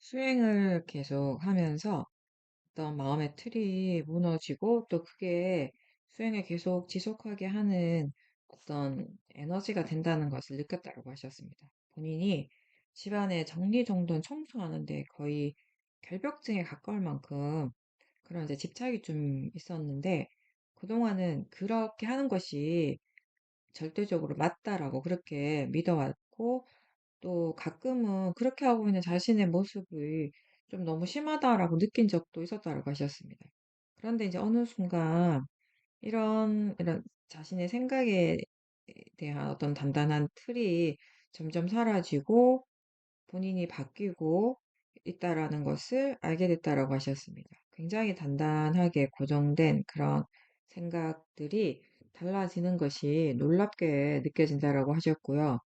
수행을 계속 하면서 어떤 마음의 틀이 무너지고 또 그게 수행을 계속 지속하게 하는 어떤 에너지가 된다는 것을 느꼈다고 하셨습니다. 본인이 집안의 정리정돈 청소하는데 거의 결벽증에 가까울 만큼 그런 이제 집착이 좀 있었는데 그동안은 그렇게 하는 것이 절대적으로 맞다라고 그렇게 믿어왔고 또 가끔은 그렇게 하고 있는 자신의 모습이 좀 너무 심하다라고 느낀 적도 있었다고 하셨습니다. 그런데 이제 어느 순간 이런 자신의 생각에 대한 어떤 단단한 틀이 점점 사라지고 본인이 바뀌고 있다라는 것을 알게 됐다라고 하셨습니다. 굉장히 단단하게 고정된 그런 생각들이 달라지는 것이 놀랍게 느껴진다라고 하셨고요.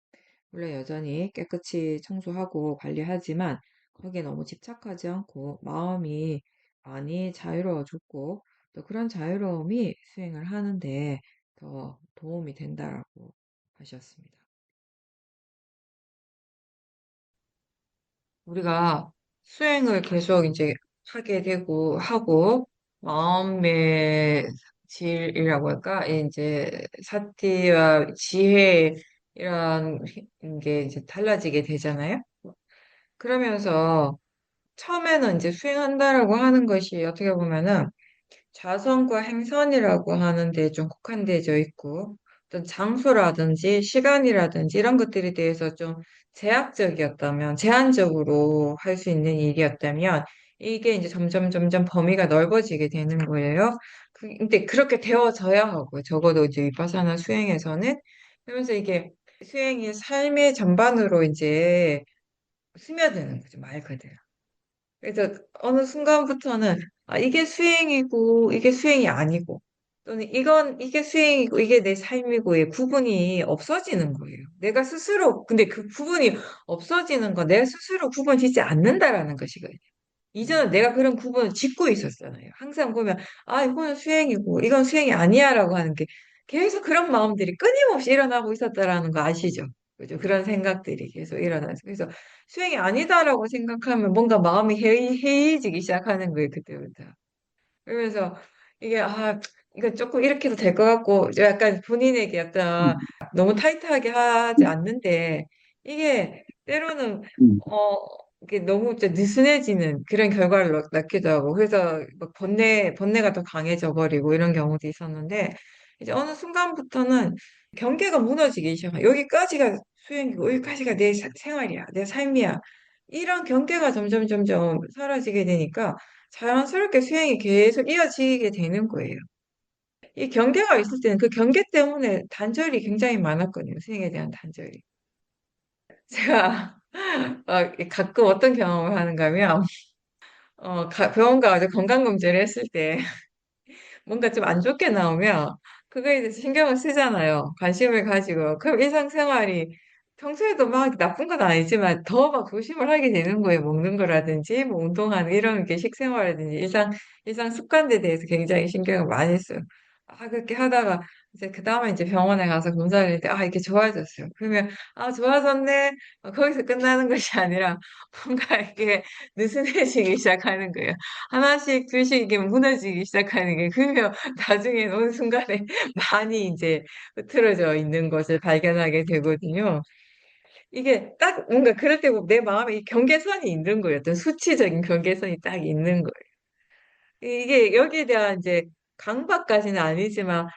물론 여전히 깨끗이 청소하고 관리하지만 거기에 너무 집착하지 않고 마음이 많이 자유로워졌고 또 그런 자유로움이 수행을 하는데 더 도움이 된다라고 하셨습니다. 우리가 수행을 계속 이제 하게 되고 하고 마음의 질이라고 할까? 이제 사티와 지혜 이런 게 이제 달라지게 되잖아요. 그러면서 처음에는 이제 수행한다라고 하는 것이 어떻게 보면은 자선과 행선이라고 하는데 좀 국한되어 있고, 어떤 장소라든지 시간이라든지 이런 것들에 대해서 좀 제약적이었다면, 제한적으로 할 수 있는 일이었다면, 이게 이제 점점 범위가 넓어지게 되는 거예요. 근데 그렇게 되어져야 하고, 적어도 이제 위파사나 수행에서는, 그러면서 이게 수행이 삶의 전반으로 이제 스며드는 거죠, 말 그대로. 그래서 어느 순간부터는 이게 수행이고 이게 수행이 아니고 또는 이게 수행이고 이게 내 삶이고의 구분이 없어지는 거예요. 내가 스스로 근데 그 구분이 없어지는 건 내가 스스로 구분 짓지 않는다라는 것이거든요. 이전에 내가 그런 구분을 짓고 있었잖아요. 항상 보면 이거는 수행이고 이건 수행이 아니야라고 하는 게 계속 그런 마음들이 끊임없이 일어나고 있었다라는 거 아시죠? 그죠? 그런 생각들이 계속 일어나서 그래서 수행이 아니다라고 생각하면 뭔가 마음이 해이해지기 시작하는 거예요, 그때부터. 그러면서 이게 이거 조금 이렇게 해도 될 것 같고 약간 본인에게 어떤 너무 타이트하게 하지 않는데 이게 때로는 음, 어 이게 너무 이제 느슨해지는 그런 결과를 낳기도 하고 그래서 막 번뇌가 더 강해져 버리고 이런 경우도 있었는데 이제 어느 순간부터는 경계가 무너지기 시작해. 여기까지가 수행이고 여기까지가 내 생활이야, 내 삶이야. 이런 경계가 점점 사라지게 되니까 자연스럽게 수행이 계속 이어지게 되는 거예요. 이 경계가 있을 때는 그 경계 때문에 단절이 굉장히 많았거든요. 수행에 대한 단절이. 제가 가끔 어떤 경험을 하는가 하면 병원 가서 건강검진을 했을 때 뭔가 좀 안 좋게 나오면 그거에 대해서 신경을 쓰잖아요. 관심을 가지고. 그럼 일상생활이 평소에도 막 나쁜 건 아니지만 더 막 조심을 하게 되는 거예요. 먹는 거라든지 뭐 운동하는 이런 게 식생활이라든지 일상 습관에 대해서 굉장히 신경을 많이 써요. 그렇게 하다가 이제 그 다음에 이제 병원에 가서 검사를 했는데 이게 좋아졌어요. 그러면 좋아졌네. 거기서 끝나는 것이 아니라 뭔가 이렇게 느슨해지기 시작하는 거예요. 하나씩 둘씩 이게 무너지기 시작하는 게 그러면 나중에 어느 순간에 많이 이제 흐트러져 있는 것을 발견하게 되거든요. 이게 딱 뭔가 그럴 때 내 마음에 이 경계선이 있는 거예요. 어떤 수치적인 경계선이 딱 있는 거예요. 이게 여기에 대한 이제 강박까지는 아니지만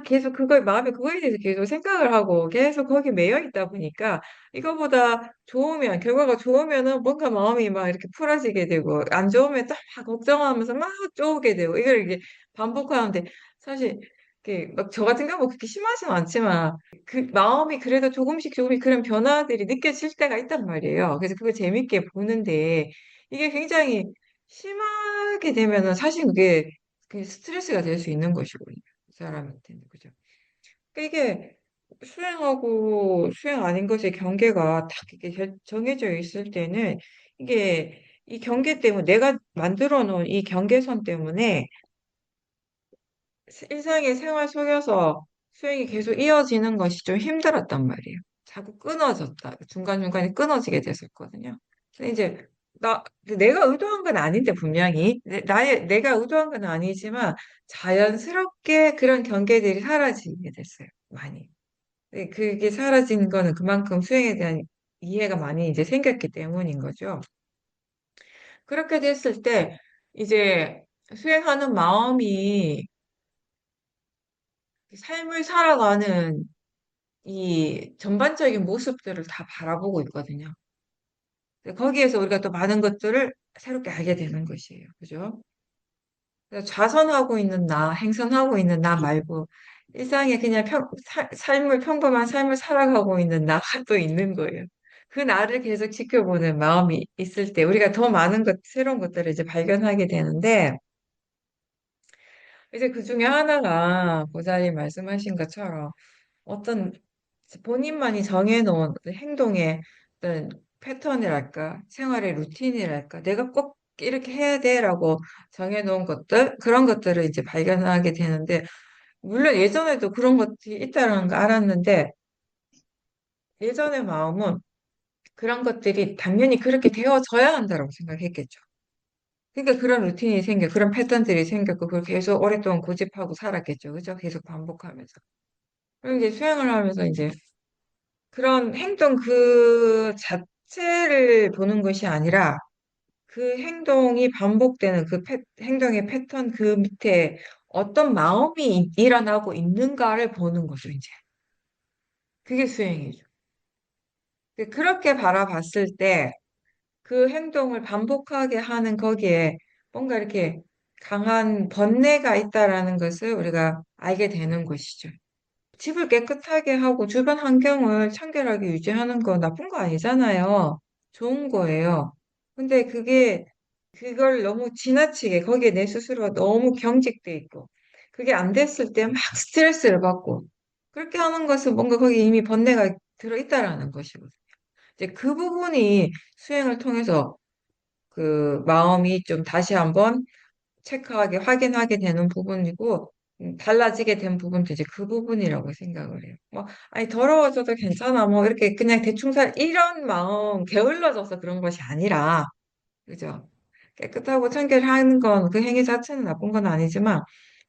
계속 그걸 마음에 그거에 대해서 계속 생각을 하고 계속 거기 매여 있다 보니까 이거보다 좋으면 결과가 좋으면은 뭔가 마음이 막 이렇게 풀어지게 되고 안 좋으면 딱 걱정하면서 막 쪼게 되고 이걸 이게 반복하는데 사실 이렇게 막 저 같은 경우 그렇게 심하진 않지만 그 마음이 그래도 조금씩 그런 변화들이 느껴질 때가 있단 말이에요. 그래서 그걸 재밌게 보는데 이게 굉장히 심하게 되면은 사실 그게 스트레스가 될 수 있는 것이거든요. 그 사람한테는. 그죠? 그러니까 이게 수행하고 수행 아닌 것의 경계가 딱 이렇게 정해져 있을 때는 이게 이 경계 때문에 내가 만들어 놓은 이 경계선 때문에 일상의 생활 속에서 수행이 계속 이어지는 것이 좀 힘들었단 말이에요. 자꾸 끊어졌다. 중간중간에 끊어지게 됐었거든요. 근데 이제 내가 의도한 건 아닌데, 분명히. 내가 의도한 건 아니지만, 자연스럽게 그런 경계들이 사라지게 됐어요. 많이. 그게 사라진 거는 그만큼 수행에 대한 이해가 많이 이제 생겼기 때문인 거죠. 그렇게 됐을 때, 이제 수행하는 마음이 삶을 살아가는 이 전반적인 모습들을 다 바라보고 있거든요. 거기에서 우리가 또 많은 것들을 새롭게 알게 되는 것이에요. 그죠? 그래서 좌선하고 있는 나, 행선하고 있는 나 말고 일상에 그냥 평범한 삶을 살아가고 있는 나가 또 있는 거예요. 그 나를 계속 지켜보는 마음이 있을 때 우리가 더 많은 새로운 것들을 이제 발견하게 되는데 이제 그 중에 하나가 보살님 말씀하신 것처럼 어떤 본인만이 정해놓은 어떤 행동의 어떤 패턴이랄까, 생활의 루틴이랄까, 내가 꼭 이렇게 해야 돼라고 정해놓은 것들, 그런 것들을 이제 발견하게 되는데, 물론 예전에도 그런 것들이 있다는 거 알았는데, 예전의 마음은 그런 것들이 당연히 그렇게 되어져야 한다고 생각했겠죠. 그러니까 그런 루틴이 그런 패턴들이 생겼고, 그걸 계속 오랫동안 고집하고 살았겠죠. 그죠? 계속 반복하면서. 그럼 이제 수행을 하면서 이제 그런 행동 그 자체를 보는 것이 아니라 그 행동이 반복되는 행동의 패턴 그 밑에 어떤 마음이 일어나고 있는가를 보는 거죠, 이제. 그게 수행이죠. 그렇게 바라봤을 때 그 행동을 반복하게 하는 거기에 뭔가 이렇게 강한 번뇌가 있다라는 것을 우리가 알게 되는 것이죠. 집을 깨끗하게 하고 주변 환경을 청결하게 유지하는 거 나쁜 거 아니잖아요. 좋은 거예요. 근데 그걸 너무 지나치게, 거기에 내 스스로가 너무 경직돼 있고, 그게 안 됐을 때 막 스트레스를 받고, 그렇게 하는 것은 뭔가 거기 이미 번뇌가 들어있다라는 것이거든요. 이제 그 부분이 수행을 통해서 그 마음이 좀 다시 한번 확인하게 되는 부분이고, 달라지게 된 부분도 이제 그 부분이라고 생각을 해요. 뭐, 아니, 더러워져도 괜찮아. 뭐, 이렇게 그냥 이런 마음, 게을러져서 그런 것이 아니라, 그죠? 깨끗하고 청결하는 건 그 행위 자체는 나쁜 건 아니지만,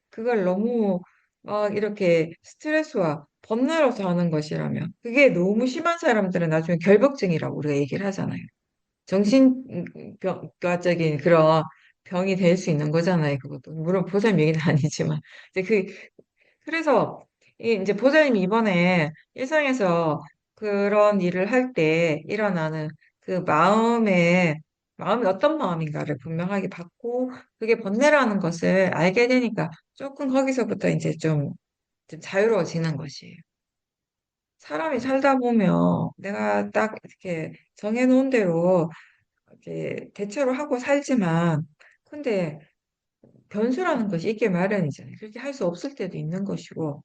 그걸 너무 막 이렇게 스트레스와 번뇌로서 하는 것이라면, 그게 너무 심한 사람들은 나중에 결벽증이라고 우리가 얘기를 하잖아요. 정신병과적인 그런 병이 될 수 있는 거잖아요. 그것도. 물론 보살님 얘기는 아니지만. 이제 그래서 이제 보살님이 이번에 일상에서 그런 일을 할 때 일어나는 그 마음이 어떤 마음인가를 분명하게 받고 그게 번뇌라는 것을 알게 되니까 조금 거기서부터 이제 좀 자유로워지는 것이에요. 사람이 살다 보면 내가 딱 이렇게 정해놓은 대로 이제 대체로 하고 살지만, 근데 변수라는 것이 있게 마련이잖아요. 그렇게 할 수 없을 때도 있는 것이고,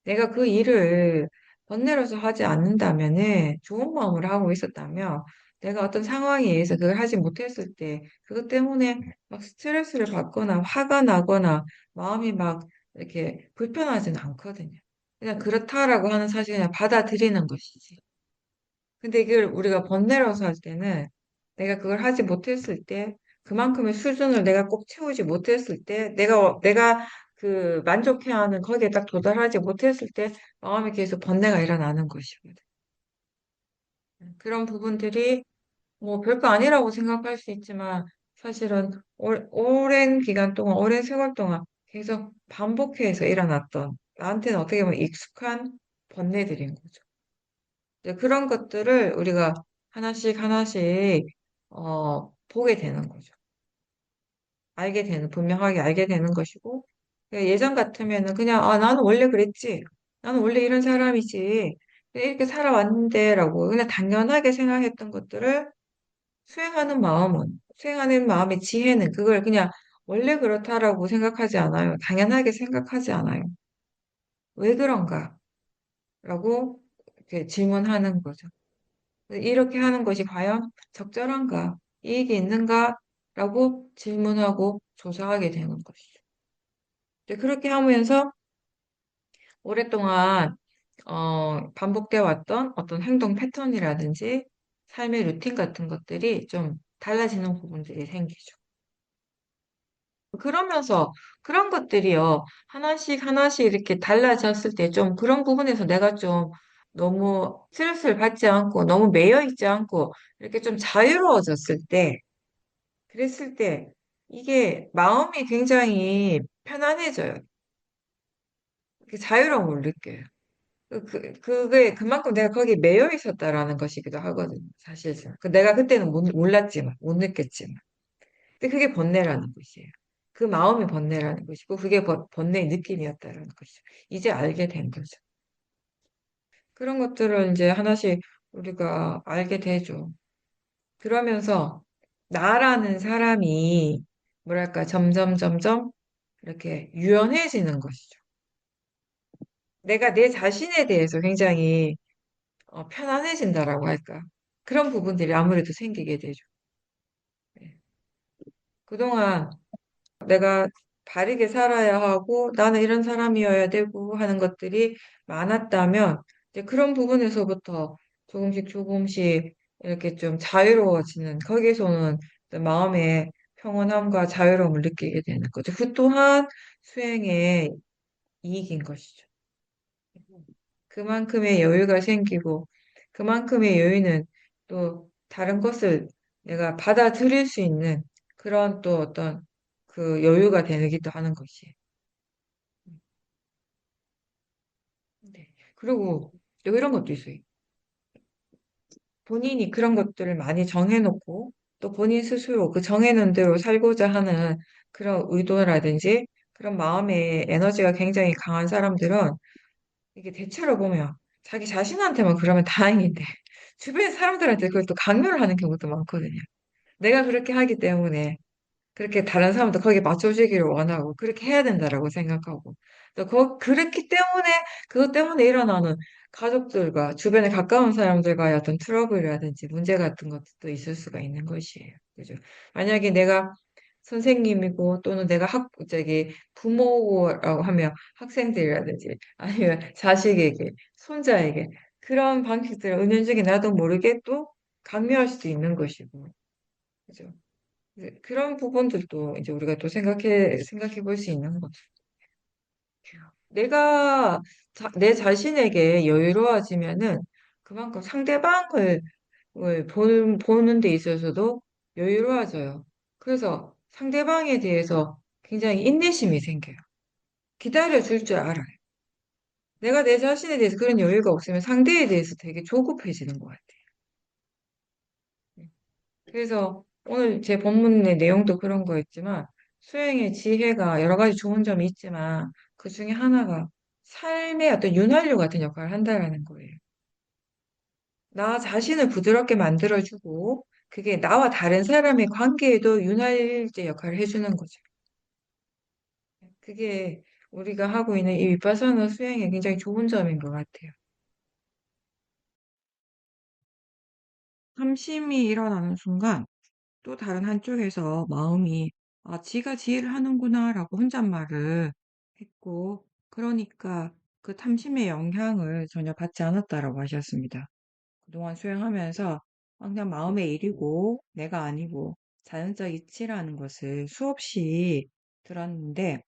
내가 그 일을 번뇌로서 하지 않는다면은, 좋은 마음으로 하고 있었다면, 내가 어떤 상황에 의해서 그걸 하지 못했을 때, 그것 때문에 막 스트레스를 받거나, 화가 나거나, 마음이 막 이렇게 불편하지는 않거든요. 그냥 그렇다라고 하는 사실 그냥 받아들이는 것이지. 근데 이걸 우리가 번뇌로서 할 때는 내가 그걸 하지 못했을 때 그만큼의 수준을 내가 꼭 채우지 못했을 때 내가 그 만족해하는 거기에 딱 도달하지 못했을 때 마음이 계속 번뇌가 일어나는 것이거든. 그런 부분들이 뭐 별거 아니라고 생각할 수 있지만 사실은 오랜 기간 동안 오랜 세월 동안 계속 반복해서 일어났던 나한테는 어떻게 보면 익숙한 번뇌들인 거죠. 이제 그런 것들을 우리가 하나씩 하나씩 보게 되는 거죠. 분명하게 알게 되는 것이고, 예전 같으면은 그냥, 아, 나는 원래 그랬지. 나는 원래 이런 사람이지. 그냥 이렇게 살아왔는데라고 그냥 당연하게 생각했던 것들을 수행하는 마음의 지혜는 그걸 그냥 원래 그렇다라고 생각하지 않아요. 당연하게 생각하지 않아요. 왜 그런가? 라고 이렇게 질문하는 거죠. 이렇게 하는 것이 과연 적절한가? 이익이 있는가? 라고 질문하고 조사하게 되는 것이죠. 이제 그렇게 하면서 오랫동안 반복돼 왔던 어떤 행동 패턴이라든지 삶의 루틴 같은 것들이 좀 달라지는 부분들이 생기죠. 그러면서 그런 것들이요. 하나씩 하나씩 이렇게 달라졌을 때 좀 그런 부분에서 내가 좀 너무 스트레스를 받지 않고 너무 매여 있지 않고 이렇게 좀 자유로워졌을 때, 그랬을 때 이게 마음이 굉장히 편안해져요. 그 자유로움을 느껴요. 그게 그만큼 내가 거기에 매여 있었다라는 것이기도 하거든요. 사실은. 내가 그때는 몰랐지만, 못 느꼈지만. 근데 그게 번뇌라는 것이에요. 그 마음이 번뇌라는 것이고, 그게 번뇌의 느낌이었다라는 것이죠. 이제 알게 된 거죠. 그런 것들을 이제 하나씩 우리가 알게 되죠. 그러면서 나라는 사람이 뭐랄까 점점 점점 이렇게 유연해지는 것이죠. 내가 내 자신에 대해서 굉장히 편안해진다라고 할까. 그런 부분들이 아무래도 생기게 되죠. 네. 그동안 내가 바르게 살아야 하고 나는 이런 사람이어야 되고 하는 것들이 많았다면 이제 그런 부분에서부터 조금씩 조금씩 이렇게 좀 자유로워지는 거기에서는 어떤 마음의 평온함과 자유로움을 느끼게 되는 거죠. 그 또한 수행의 이익인 것이죠. 그만큼의 여유가 생기고 그만큼의 여유는 또 다른 것을 내가 받아들일 수 있는 그런 또 어떤 그 여유가 되기도 하는 것이. 네. 그리고 또 이런 것도 있어요. 본인이 그런 것들을 많이 정해놓고 또 본인 스스로 그 정해놓은 대로 살고자 하는 그런 의도라든지 그런 마음의 에너지가 굉장히 강한 사람들은 이게 대체로 보면 자기 자신한테만 그러면 다행인데 주변 사람들한테 그걸 또 강요를 하는 경우도 많거든요. 내가 그렇게 하기 때문에 그렇게 다른 사람도 거기에 맞춰주기를 원하고 그렇게 해야 된다라고 생각하고 또 그렇기 때문에 그것 때문에 일어나는 가족들과 주변에 가까운 사람들과의 어떤 트러블이라든지 문제 같은 것도 있을 수가 있는 것이에요. 그죠? 만약에 내가 선생님이고 또는 내가 저기 부모라고 하면 학생들이라든지 아니면 자식에게 손자에게 그런 방식들을 은연중에 나도 모르게 또 강요할 수도 있는 것이고 그죠? 그런 부분들도 이제 우리가 또 생각해 볼 수 있는 거죠. 내가 내 자신에게 여유로워지면은 그만큼 상대방을 보는 데 있어서도 여유로워져요. 그래서 상대방에 대해서 굉장히 인내심이 생겨요. 기다려 줄 줄 알아요. 내가 내 자신에 대해서 그런 여유가 없으면 상대에 대해서 되게 조급해지는 것 같아요. 그래서 오늘 제 본문의 내용도 그런 거였지만 수행의 지혜가 여러 가지 좋은 점이 있지만 그 중에 하나가 삶의 어떤 윤활유 같은 역할을 한다라는 거예요. 나 자신을 부드럽게 만들어주고 그게 나와 다른 사람의 관계에도 윤활제 역할을 해주는 거죠. 그게 우리가 하고 있는 이 위파서나 수행의 굉장히 좋은 점인 것 같아요. 삼심이 일어나는 순간 또 다른 한쪽에서 마음이 아, 지가 지혜를 하는구나라고 혼잣말을 했고, 그러니까 그 탐심의 영향을 전혀 받지 않았다라고 하셨습니다. 그동안 수행하면서 그냥 마음의 일이고 내가 아니고 자연적 이치라는 것을 수없이 들었는데,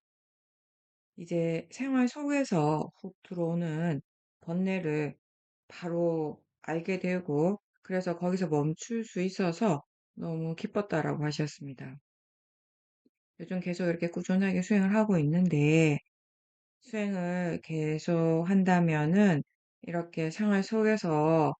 이제 생활 속에서 훅 들어오는 번뇌를 바로 알게 되고, 그래서 거기서 멈출 수 있어서 너무 기뻤다라고 하셨습니다. 요즘 계속 이렇게 꾸준하게 수행을 하고 있는데, 수행을 계속 한다면은, 이렇게 생활 속에서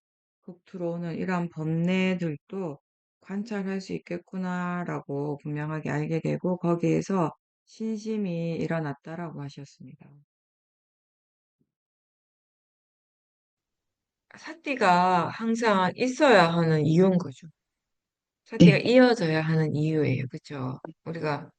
훅 들어오는 이러한 번뇌들도 관찰할 수 있겠구나라고 분명하게 알게 되고, 거기에서 신심이 일어났다라고 하셨습니다. 사띠가 항상 있어야 하는 이유인 거죠. 사띠가 이어져야 하는 이유예요. 그죠? 우리가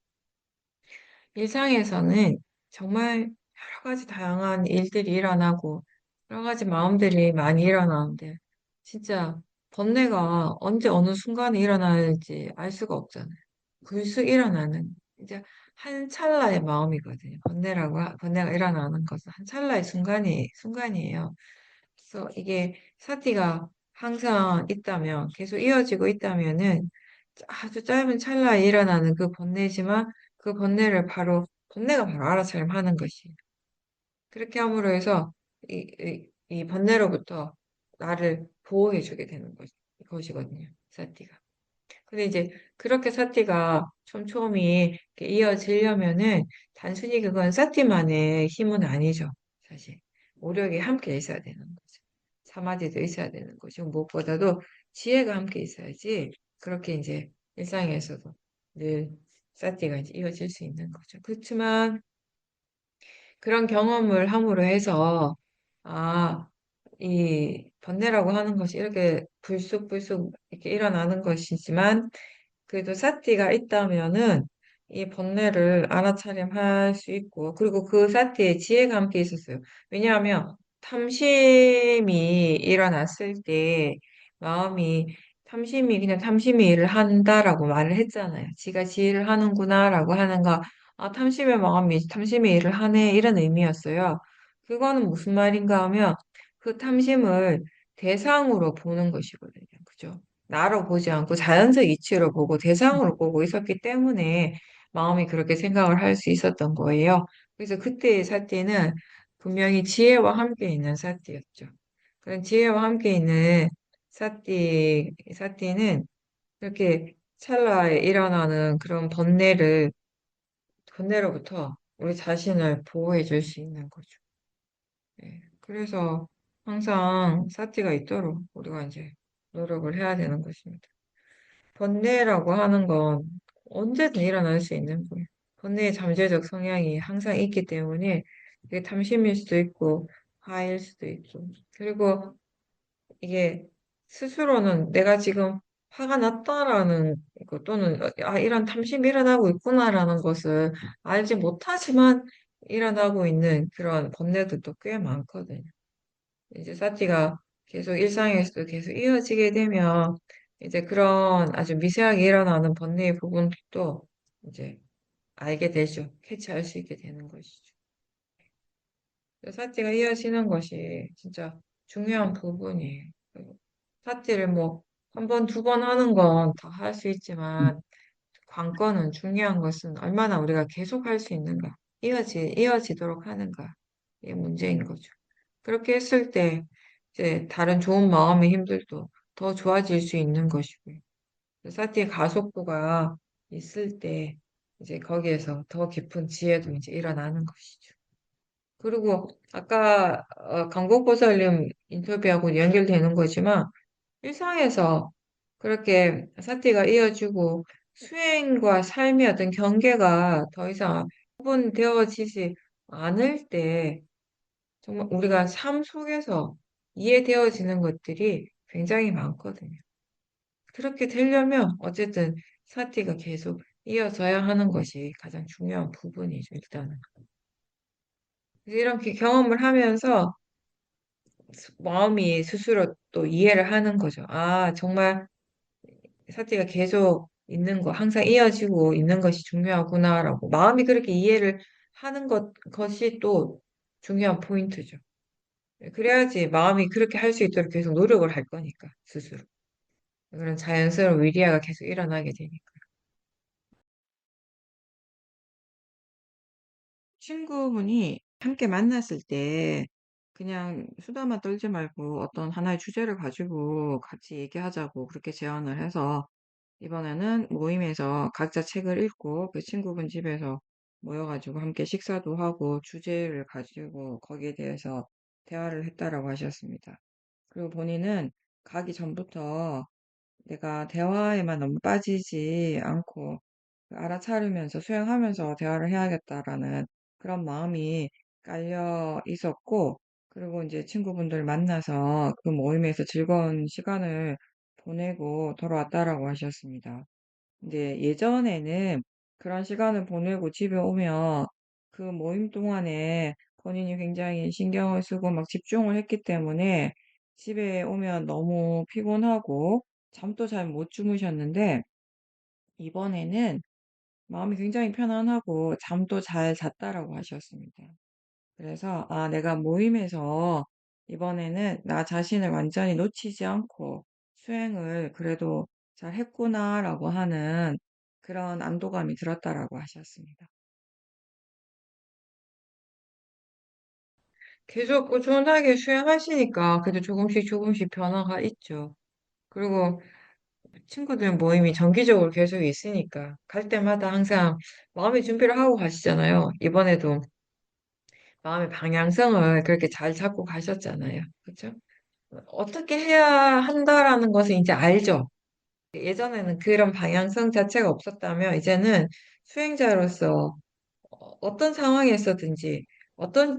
일상에서는 정말 여러 가지 다양한 일들이 일어나고 여러 가지 마음들이 많이 일어나는데 진짜 번뇌가 언제 어느 순간에 일어날지 알 수가 없잖아요. 불쑥 일어나는 이제 한 찰나의 마음이거든요. 번뇌가 일어나는 것은 한 찰나의 순간이에요. 그래서 이게 사티가 항상 있다면 계속 이어지고 있다면은 아주 짧은 찰나에 일어나는 그 번뇌지만 그 번뇌가 바로 알아차림하는 것이. 그렇게 함으로 해서 이 번뇌로부터 나를 보호해주게 되는 것이거든요. 사티가. 근데 이제 그렇게 사티가 촘촘히 이렇게 이어지려면은 단순히 그건 사티만의 힘은 아니죠. 사실. 오력이 함께 있어야 되는 거죠. 사마디도 있어야 되는 거죠. 무엇보다도 지혜가 함께 있어야지 그렇게 이제 일상에서도 늘 사티가 이제 이어질 수 있는 거죠. 그렇지만 그런 경험을 함으로 해서 아, 이 번뇌라고 하는 것이 이렇게 불쑥불쑥 이렇게 일어나는 것이지만 그래도 사티가 있다면은 이 번뇌를 알아차림할 수 있고 그리고 그 사티에 지혜가 함께 있었어요. 왜냐하면 탐심이 일어났을 때 마음이 탐심이 그냥 탐심이 일을 한다라고 말을 했잖아요. 지가 지혜를 하는구나라고 하는 거, 아, 탐심의 마음이 탐심의 일을 하네 이런 의미였어요. 그거는 무슨 말인가 하면 그 탐심을 대상으로 보는 것이거든요. 그죠? 나로 보지 않고 자연적 이치로 보고 대상으로 보고 있었기 때문에 마음이 그렇게 생각을 할 수 있었던 거예요. 그래서 그때의 사태는 분명히 지혜와 함께 있는 사태였죠. 그런 지혜와 함께 있는 사태는 이렇게 찰나에 일어나는 그런 번뇌로부터 우리 자신을 보호해 줄 수 있는 거죠. 예. 그래서 항상 사티가 있도록 우리가 이제 노력을 해야 되는 것입니다. 번뇌라고 하는 건 언제든 일어날 수 있는 거예요. 번뇌의 잠재적 성향이 항상 있기 때문에 이게 탐심일 수도 있고 화일 수도 있고 그리고 이게 스스로는 내가 지금 화가 났다라는 거 또는 아 이런 탐심이 일어나고 있구나라는 것을 알지 못하지만 일어나고 있는 그런 번뇌들도 꽤 많거든요. 이제 사티가 계속 일상에서도 계속 이어지게 되면 이제 그런 아주 미세하게 일어나는 번뇌의 부분도 이제 알게 되죠. 캐치할 수 있게 되는 것이죠. 사티가 이어지는 것이 진짜 중요한 부분이에요. 사티를 뭐 한 번, 두 번 하는 건 다 할 수 있지만 관건은 중요한 것은 얼마나 우리가 계속 할 수 있는가, 이어지도록 하는가, 이게 문제인 거죠. 그렇게 했을 때, 이제 다른 좋은 마음의 힘들도 더 좋아질 수 있는 것이고요. 사티의 가속도가 있을 때, 이제 거기에서 더 깊은 지혜도 이제 일어나는 것이죠. 그리고 아까 강국보살님 인터뷰하고 연결되는 거지만, 일상에서 그렇게 사티가 이어지고 수행과 삶의 어떤 경계가 더 이상 구분되어지지 않을 때 정말 우리가 삶 속에서 이해되어지는 것들이 굉장히 많거든요. 그렇게 되려면 어쨌든 사티가 계속 이어져야 하는 것이 가장 중요한 부분이죠, 일단은. 그래서 이렇게 경험을 하면서 마음이 스스로 또 이해를 하는 거죠. 아, 정말 사태가 계속 있는 거, 항상 이어지고 있는 것이 중요하구나라고 마음이 그렇게 이해를 하는 것이 또 중요한 포인트죠. 그래야지 마음이 그렇게 할 수 있도록 계속 노력을 할 거니까, 스스로. 그런 자연스러운 위리아가 계속 일어나게 되니까. 친구분이 함께 만났을 때 그냥 수다만 떨지 말고 어떤 하나의 주제를 가지고 같이 얘기하자고 그렇게 제안을 해서 이번에는 모임에서 각자 책을 읽고 그 친구분 집에서 모여가지고 함께 식사도 하고 주제를 가지고 거기에 대해서 대화를 했다라고 하셨습니다. 그리고 본인은 가기 전부터 내가 대화에만 너무 빠지지 않고 알아차리면서 수행하면서 대화를 해야겠다라는 그런 마음이 깔려 있었고, 그리고 이제 친구분들 만나서 그 모임에서 즐거운 시간을 보내고 돌아왔다라고 하셨습니다. 근데 예전에는 그런 시간을 보내고 집에 오면 그 모임 동안에 본인이 굉장히 신경을 쓰고 막 집중을 했기 때문에 집에 오면 너무 피곤하고 잠도 잘 못 주무셨는데 이번에는 마음이 굉장히 편안하고 잠도 잘 잤다라고 하셨습니다. 그래서 아, 내가 모임에서 이번에는 나 자신을 완전히 놓치지 않고 수행을 그래도 잘 했구나라고 하는 그런 안도감이 들었다라고 하셨습니다. 계속 꾸준하게 수행하시니까 그래도 조금씩 조금씩 변화가 있죠. 그리고 친구들 모임이 정기적으로 계속 있으니까 갈 때마다 항상 마음의 준비를 하고 가시잖아요. 이번에도 마음의 방향성을 그렇게 잘 잡고 가셨잖아요. 그렇죠? 어떻게 해야 한다라는 것을 이제 알죠. 예전에는 그런 방향성 자체가 없었다면 이제는 수행자로서 어떤 상황에서든지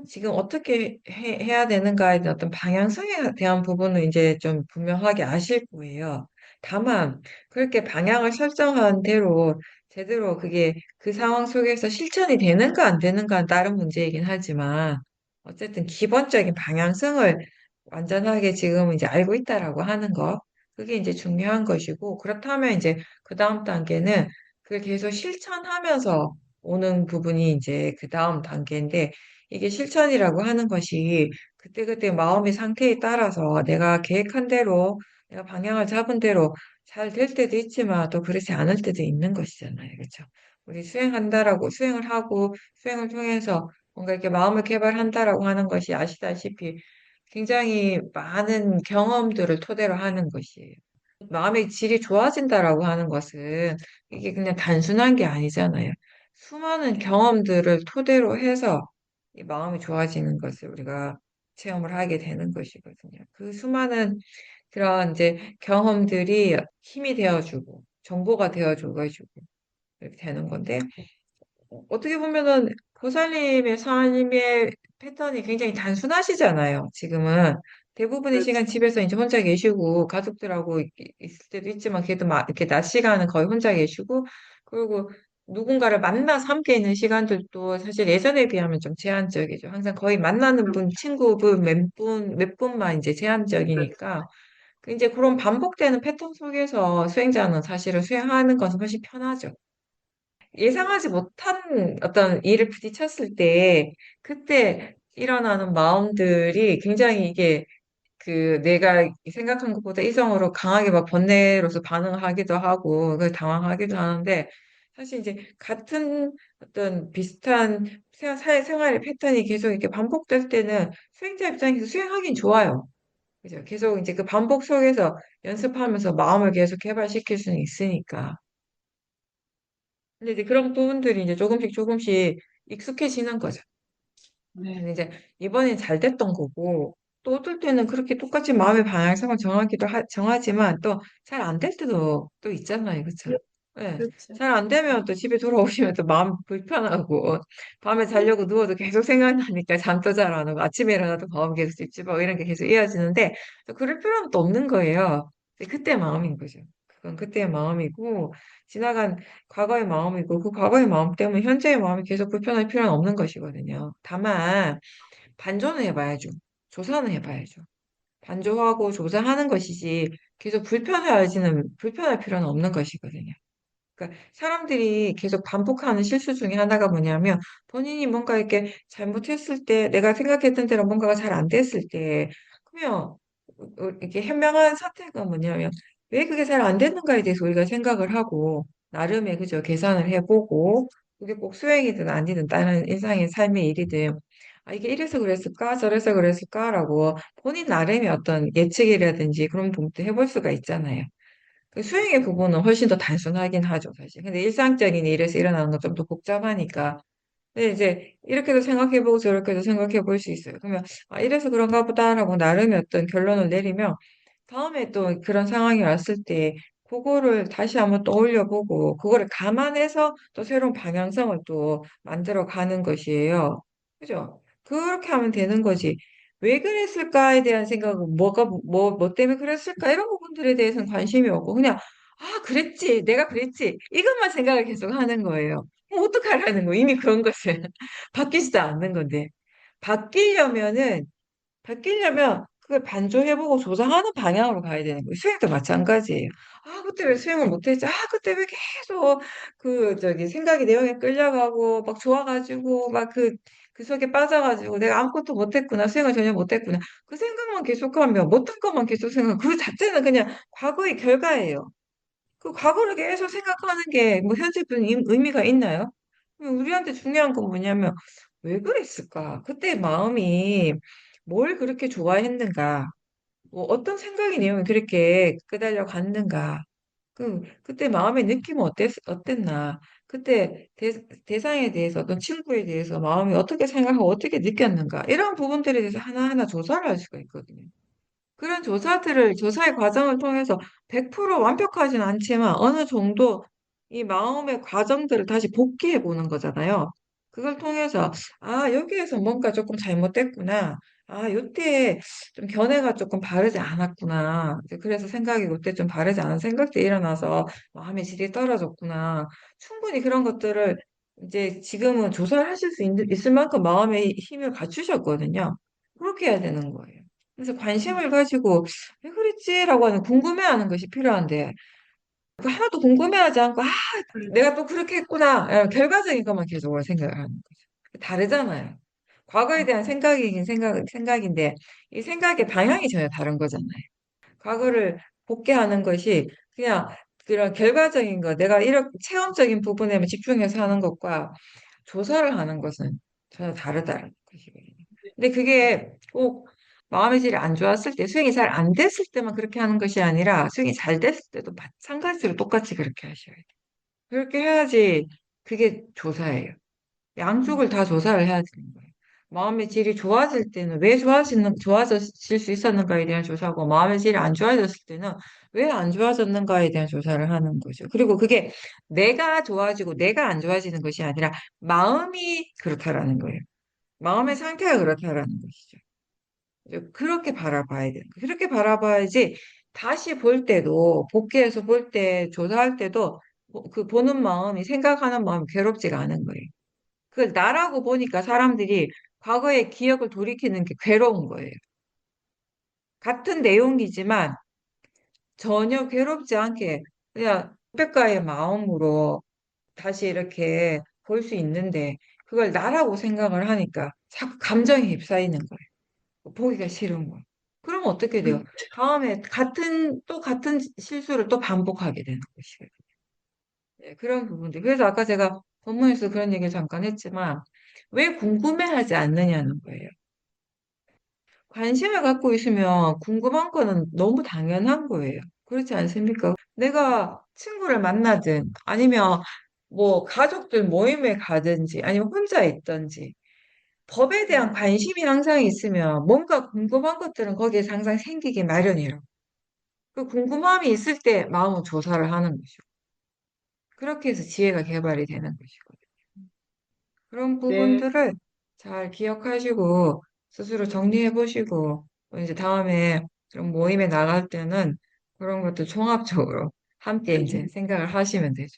지금 어떻게 해야 되는가에 대한 어떤 방향성에 대한 부분은 이제 좀 분명하게 아실 거예요. 다만 그렇게 방향을 설정한 대로 제대로 그게 그 상황 속에서 실천이 되는가 안 되는가는 다른 문제이긴 하지만 어쨌든 기본적인 방향성을 완전하게 지금 이제 알고 있다라고 하는 거 그게 이제 중요한 것이고 그렇다면 이제 그 다음 단계는 그걸 계속 실천하면서 오는 부분이 이제 그 다음 단계인데 이게 실천이라고 하는 것이 그때그때 마음의 상태에 따라서 내가 계획한 대로 내가 방향을 잡은 대로 잘 될 때도 있지만 또 그렇지 않을 때도 있는 것이잖아요. 그렇죠? 우리 수행한다라고 수행을 하고 수행을 통해서 뭔가 이렇게 마음을 개발한다라고 하는 것이 아시다시피 굉장히 많은 경험들을 토대로 하는 것이에요. 마음의 질이 좋아진다라고 하는 것은 이게 그냥 단순한 게 아니잖아요. 수많은 경험들을 토대로 해서 이 마음이 좋아지는 것을 우리가 체험을 하게 되는 것이거든요. 그 수많은 그런 이제 경험들이 힘이 되어주고 정보가 되어주고 이렇게 되는 건데 어떻게 보면은 보살님의 삶의 패턴이 굉장히 단순하시잖아요. 지금은 대부분의 그렇죠. 시간 집에서 이제 혼자 계시고 가족들하고 있을 때도 있지만 그래도 막 이렇게 낮 시간은 거의 혼자 계시고 그리고 누군가를 만나서 함께 있는 시간들도 사실 예전에 비하면 좀 제한적이죠. 항상 거의 만나는 분, 친구분 몇 분만 이제 제한적이니까 그 이제 그런 반복되는 패턴 속에서 수행자는 사실은 수행하는 것은 훨씬 편하죠. 예상하지 못한 어떤 일을 부딪혔을 때, 그때 일어나는 마음들이 굉장히 이게 그 내가 생각한 것보다 이성으로 강하게 막 번뇌로서 반응하기도 하고, 그 당황하기도 하는데, 사실 이제 같은 어떤 비슷한 생활의 패턴이 계속 이렇게 반복될 때는 수행자 입장에서 수행하긴 좋아요. 그죠? 계속 이제 그 반복 속에서 연습하면서 마음을 계속 개발시킬 수는 있으니까. 근데 이제 그런 부분들이 이제 조금씩 조금씩 익숙해지는 거죠. 네. 근데 이제 이번엔 잘 됐던 거고, 또 어떨 때는 그렇게 똑같이 마음의 방향성을 정하지만 또 잘 안 될 때도 또 있잖아요. 그쵸? 예. 그렇죠. 잘 안 되면 또 집에 돌아오시면 또 마음 불편하고, 밤에 자려고 누워도 계속 생각나니까 잠도 잘 안 오고, 아침에 일어나도 마음 계속 찝찝하고 이런 게 계속 이어지는데, 또 그럴 필요는 또 없는 거예요. 그때 마음인 거죠. 그건 그때의 마음이고, 지나간 과거의 마음이고, 그 과거의 마음 때문에 현재의 마음이 계속 불편할 필요는 없는 것이거든요. 다만, 반전을 해봐야죠. 조사는 해봐야죠. 반조하고 조사하는 것이지 계속 불편할 필요는 없는 것이거든요. 그러니까 사람들이 계속 반복하는 실수 중에 하나가 뭐냐면 본인이 뭔가 이렇게 잘못했을 때 내가 생각했던 대로 뭔가가 잘 안 됐을 때 그러면 이렇게 현명한 선택은 뭐냐면 왜 그게 잘 안 됐는가에 대해서 우리가 생각을 하고 나름의 그죠 계산을 해보고 그게 꼭 수행이든 아니든 다른 일상의 삶의 일이든 아 이게 이래서 그랬을까 저래서 그랬을까라고 본인 나름의 어떤 예측이라든지 그런 부분도 해볼 수가 있잖아요. 그 수행의 부분은 훨씬 더 단순하긴 하죠, 사실. 근데 일상적인 일에서 일어나는 건 좀 더 복잡하니까. 근데 이제 이렇게도 생각해보고 저렇게도 생각해볼 수 있어요. 그러면 아, 이래서 그런가 보다라고 나름의 어떤 결론을 내리면 다음에 또 그런 상황이 왔을 때 그거를 다시 한번 떠올려보고 그거를 감안해서 또 새로운 방향성을 또 만들어 가는 것이에요. 그죠? 그렇게 하면 되는 거지. 왜 그랬을까에 대한 생각은 뭐 때문에 그랬을까? 이런 부분들에 대해서는 관심이 없고 그냥 아, 그랬지. 내가 그랬지. 이것만 생각을 계속 하는 거예요. 그럼 어떡하라는 거. 이미 그런 것은 바뀌지도 않는 건데. 바뀌려면은 바뀌려면 그걸 반조해보고 조정하는 방향으로 가야 되는 거예요. 수행도 마찬가지예요. 아, 그때 왜 수행을 못했지? 아, 그때 왜 계속 생각이 내용에 끌려가고 막 좋아가지고 막 그 속에 빠져가지고 내가 아무것도 못했구나. 수행을 전혀 못했구나. 그 생각만 계속하면 못한 것만 계속 생각하면 그 자체는 그냥 과거의 결과예요. 그 과거를 계속 생각하는 게 뭐 현재뿐 의미가 있나요? 우리한테 중요한 건 뭐냐면 왜 그랬을까? 그때 마음이 뭘 그렇게 좋아했는가? 뭐 어떤 생각이 내용이 그렇게 끄달려 갔는가? 그때 마음의 느낌은 어땠나? 그때 대상에 대해서 어떤 친구에 대해서 마음이 어떻게 생각하고 어떻게 느꼈는가? 이런 부분들에 대해서 하나하나 조사를 할 수가 있거든요. 그런 조사의 과정을 통해서 100% 완벽하진 않지만 어느 정도 이 마음의 과정들을 다시 복귀해 보는 거잖아요. 그걸 통해서, 아, 여기에서 뭔가 조금 잘못됐구나. 아, 요때 좀 견해가 조금 바르지 않았구나. 이제 그래서 생각이 요때 좀 바르지 않은 생각들이 일어나서 마음의 질이 떨어졌구나. 충분히 그런 것들을 이제 지금은 조사를 하실 수 있을 만큼 마음의 힘을 갖추셨거든요. 그렇게 해야 되는 거예요. 그래서 관심을 가지고 왜 그랬지라고 하는 궁금해하는 것이 필요한데 그 하나도 궁금해하지 않고 아 내가 또 그렇게 했구나 결과적인 것만 계속 생각을 하는 거죠. 다르잖아요. 과거에 대한 생각이긴 생각인데 이 생각의 방향이 전혀 다른 거잖아요. 과거를 복귀하는 것이 그냥 그런 결과적인 거 내가 이렇게 체험적인 부분에만 집중해서 하는 것과 조사를 하는 것은 전혀 다르다는 것이거든요. 근데 그게 꼭 마음의 질이 안 좋았을 때, 수행이 잘 안 됐을 때만 그렇게 하는 것이 아니라 수행이 잘 됐을 때도 마찬가지로 똑같이 그렇게 하셔야 돼요. 그렇게 해야지 그게 조사예요. 양쪽을 다 조사를 해야 되는 거예요. 마음의 질이 좋아질 때는 왜 좋아질 수 있었는가에 대한 조사고, 마음의 질이 안 좋아졌을 때는 왜 안 좋아졌는가에 대한 조사를 하는 거죠. 그리고 그게 내가 좋아지고 내가 안 좋아지는 것이 아니라 마음이 그렇다라는 거예요. 마음의 상태가 그렇다라는 것이죠. 이제 그렇게 바라봐야 되는 거예요. 그렇게 바라봐야지 다시 볼 때도, 복귀해서 볼 때, 조사할 때도 그 보는 마음이, 생각하는 마음이 괴롭지가 않은 거예요. 그 나라고 보니까 사람들이 과거의 기억을 돌이키는 게 괴로운 거예요. 같은 내용이지만 전혀 괴롭지 않게 그냥 백가의 마음으로 다시 이렇게 볼 수 있는데 그걸 나라고 생각을 하니까 자꾸 감정에 휩싸이는 거예요. 보기가 싫은 거예요. 그러면 어떻게 돼요? 다음에 같은 실수를 또 반복하게 되는 것이에요. 네, 그런 부분들. 그래서 아까 제가 본문에서 그런 얘기를 잠깐 했지만 왜 궁금해하지 않느냐는 거예요. 관심을 갖고 있으면 궁금한 거는 너무 당연한 거예요. 그렇지 않습니까? 내가 친구를 만나든 아니면 뭐 가족들 모임에 가든지 아니면 혼자 있든지 법에 대한 관심이 항상 있으면 뭔가 궁금한 것들은 거기에서 항상 생기기 마련이에요. 그 궁금함이 있을 때 마음은 조사를 하는 것이고 그렇게 해서 지혜가 개발이 되는 것이거든요. 그런 네, 부분들을 잘 기억하시고 스스로 정리해 보시고 이제 다음에 그런 모임에 나갈 때는 그런 것들 종합적으로 함께 이제 생각을 하시면 되죠.